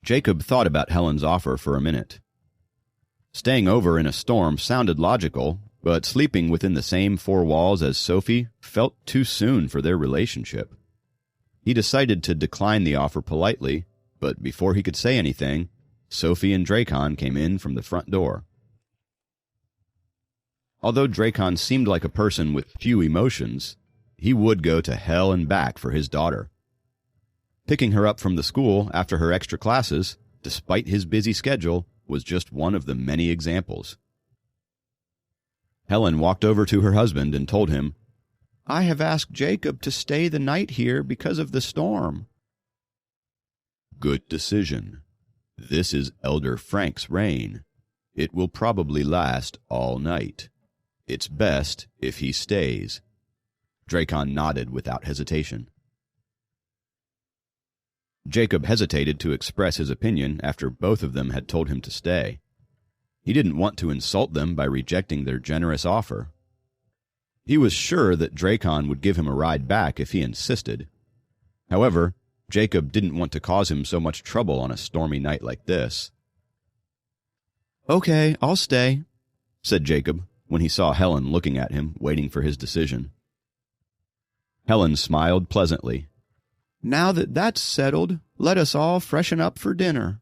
Jacob thought about Helen's offer for a minute. Staying over in a storm sounded logical, but sleeping within the same four walls as Sophie felt too soon for their relationship. He decided to decline the offer politely, but before he could say anything, Sophie and Dracon came in from the front door. Although Dracon seemed like a person with few emotions, he would go to hell and back for his daughter. Picking her up from the school after her extra classes, despite his busy schedule, was just one of the many examples. Helen walked over to her husband and told him, "I have asked Jacob to stay the night here because of the storm." "Good decision. This is Elder Frank's reign. It will probably last all night. It's best if he stays." Dracon nodded without hesitation. Jacob hesitated to express his opinion after both of them had told him to stay. He didn't want to insult them by rejecting their generous offer. He was sure that Dracon would give him a ride back if he insisted. However, Jacob didn't want to cause him so much trouble on a stormy night like this. "Okay, I'll stay," said Jacob when he saw Helen looking at him, waiting for his decision. Helen smiled pleasantly. "Now that that's settled, let us all freshen up for dinner.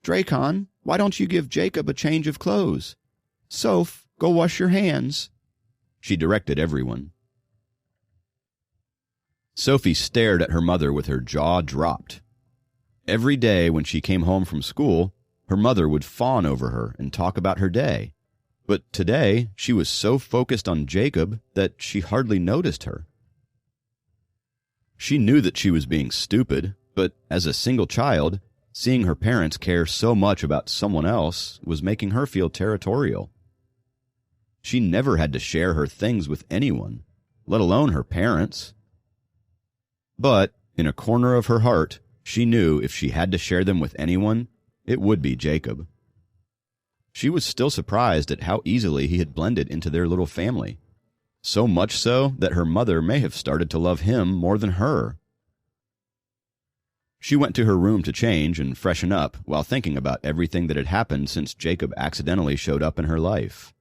Dracon, why don't you give Jacob a change of clothes? Soph, go wash your hands," she directed everyone. Sophie stared at her mother with her jaw dropped. Every day when she came home from school, her mother would fawn over her and talk about her day. But today she was so focused on Jacob that she hardly noticed her. She knew that she was being stupid, but as a single child, seeing her parents care so much about someone else was making her feel territorial. She never had to share her things with anyone, let alone her parents. But, in a corner of her heart, she knew if she had to share them with anyone, it would be Jacob. She was still surprised at how easily he had blended into their little family. So much so that her mother may have started to love him more than her. She went to her room to change and freshen up while thinking about everything that had happened since Jacob accidentally showed up in her life.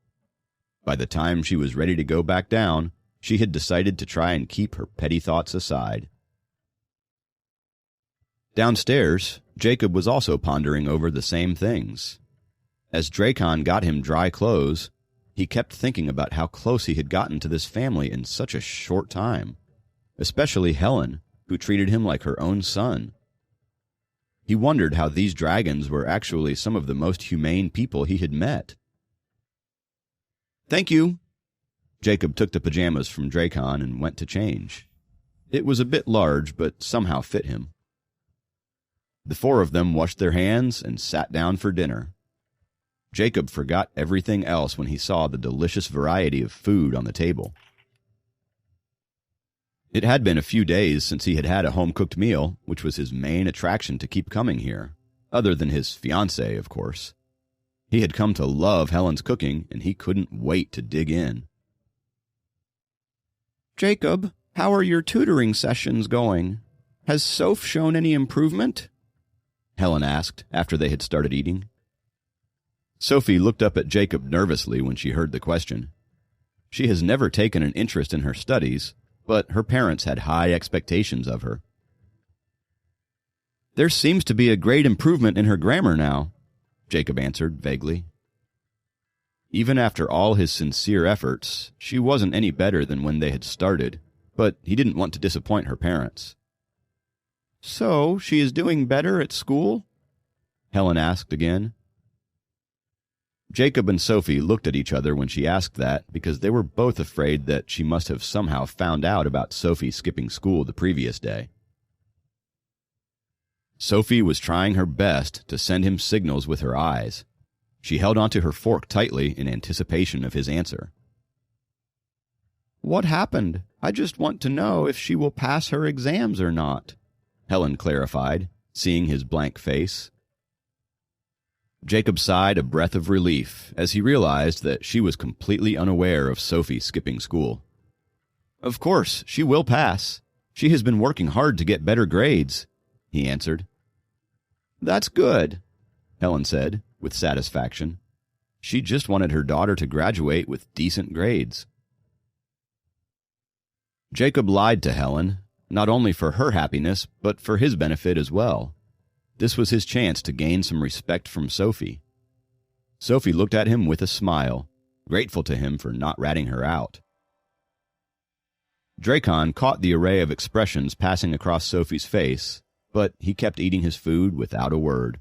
By the time she was ready to go back down, she had decided to try and keep her petty thoughts aside. Downstairs, Jacob was also pondering over the same things. As Dracon got him dry clothes, he kept thinking about how close he had gotten to this family in such a short time, especially Helen, who treated him like her own son. He wondered how these dragons were actually some of the most humane people he had met. "Thank you." Jacob took the pajamas from Dracon and went to change. It was a bit large, but somehow fit him. The four of them washed their hands and sat down for dinner. Jacob forgot everything else when he saw the delicious variety of food on the table. It had been a few days since he had had a home-cooked meal, which was his main attraction to keep coming here, other than his fiancée, of course. He had come to love Helen's cooking, and he couldn't wait to dig in. "Jacob, how are your tutoring sessions going? Has Soph shown any improvement?" Helen asked after they had started eating. Sophie looked up at Jacob nervously when she heard the question. She has never taken an interest in her studies, but her parents had high expectations of her. "There seems to be a great improvement in her grammar now," Jacob answered vaguely. Even after all his sincere efforts, she wasn't any better than when they had started, but he didn't want to disappoint her parents. "So, she is doing better at school?" Helen asked again. Jacob and Sophie looked at each other when she asked that because they were both afraid that she must have somehow found out about Sophie skipping school the previous day. Sophie was trying her best to send him signals with her eyes. She held onto her fork tightly in anticipation of his answer. "What happened? I just want to know if she will pass her exams or not," Helen clarified, seeing his blank face. Jacob sighed a breath of relief as he realized that she was completely unaware of Sophie skipping school. "Of course, she will pass. She has been working hard to get better grades," he answered. "That's good," Helen said, with satisfaction. She just wanted her daughter to graduate with decent grades. Jacob lied to Helen, not only for her happiness, but for his benefit as well. This was his chance to gain some respect from Sophie. Sophie looked at him with a smile, grateful to him for not ratting her out. Dracon caught the array of expressions passing across Sophie's face, but he kept eating his food without a word.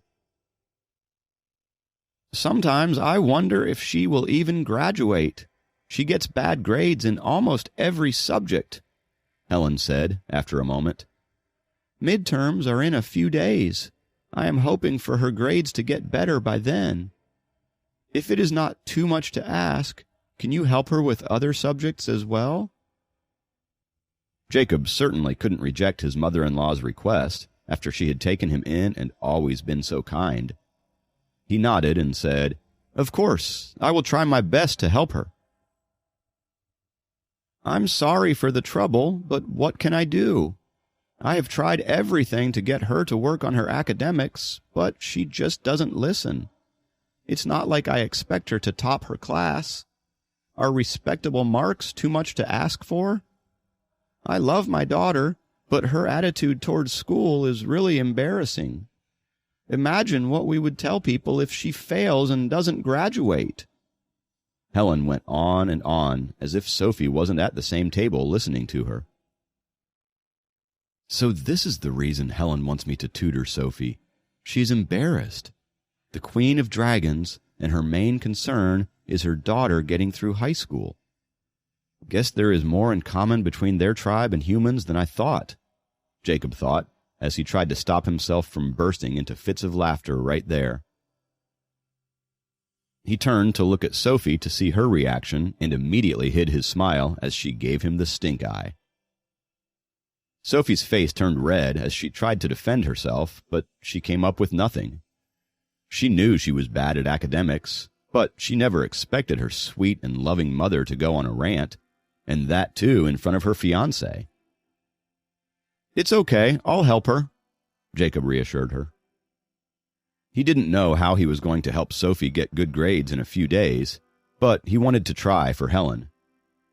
"Sometimes I wonder if she will even graduate. She gets bad grades in almost every subject," Helen said after a moment. "Midterms are in a few days. I am hoping for her grades to get better by then. If it is not too much to ask, can you help her with other subjects as well?" Jacob certainly couldn't reject his mother-in-law's request after she had taken him in and always been so kind. He nodded and said, "Of course, I will try my best to help her." "I'm sorry for the trouble, but what can I do? I have tried everything to get her to work on her academics, but she just doesn't listen. It's not like I expect her to top her class. Are respectable marks too much to ask for? I love my daughter, but her attitude towards school is really embarrassing. Imagine what we would tell people if she fails and doesn't graduate." Helen went on, as if Sophie wasn't at the same table listening to her. "So this is the reason Helen wants me to tutor Sophie. She's embarrassed. The Queen of Dragons, and her main concern is her daughter getting through high school. Guess there is more in common between their tribe and humans than I thought," Jacob thought, as he tried to stop himself from bursting into fits of laughter right there. He turned to look at Sophie to see her reaction and immediately hid his smile as she gave him the stink eye. Sophie's face turned red as she tried to defend herself, but she came up with nothing. She knew she was bad at academics, but she never expected her sweet and loving mother to go on a rant, and that too in front of her fiancé. "It's okay, I'll help her," Jacob reassured her. He didn't know how he was going to help Sophie get good grades in a few days, but he wanted to try for Helen.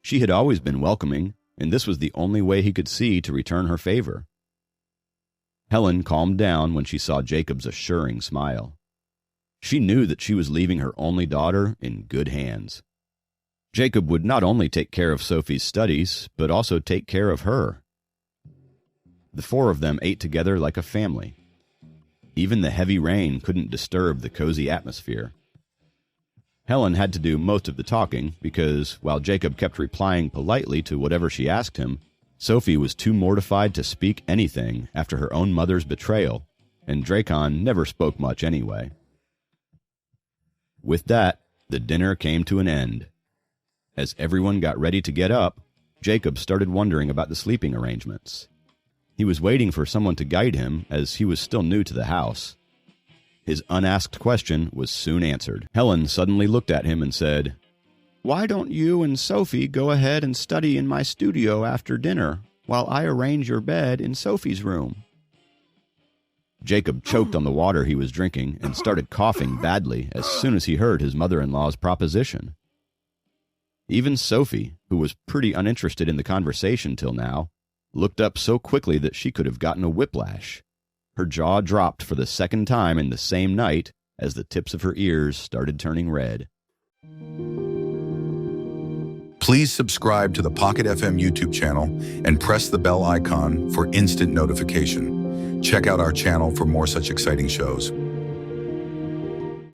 She had always been welcoming, and this was the only way he could see to return her favor. Helen calmed down when she saw Jacob's assuring smile. She knew that she was leaving her only daughter in good hands. Jacob would not only take care of Sophie's studies, but also take care of her. The four of them ate together like a family. Even the heavy rain couldn't disturb the cozy atmosphere. Helen had to do most of the talking because, while Jacob kept replying politely to whatever she asked him, Sophie was too mortified to speak anything after her own mother's betrayal, and Dracon never spoke much anyway. With that, the dinner came to an end. As everyone got ready to get up, Jacob started wondering about the sleeping arrangements. He was waiting for someone to guide him, as he was still new to the house. His unasked question was soon answered. Helen suddenly looked at him and said, "Why don't you and Sophie go ahead and study in my studio after dinner, while I arrange your bed in Sophie's room?" Jacob choked on the water he was drinking and started coughing badly as soon as he heard his mother-in-law's proposition. Even Sophie, who was pretty uninterested in the conversation till now, looked up so quickly that she could have gotten a whiplash. Her jaw dropped for the second time in the same night as the tips of her ears started turning red. Please subscribe to the Pocket FM YouTube channel and press the bell icon for instant notification. Check out our channel for more such exciting shows.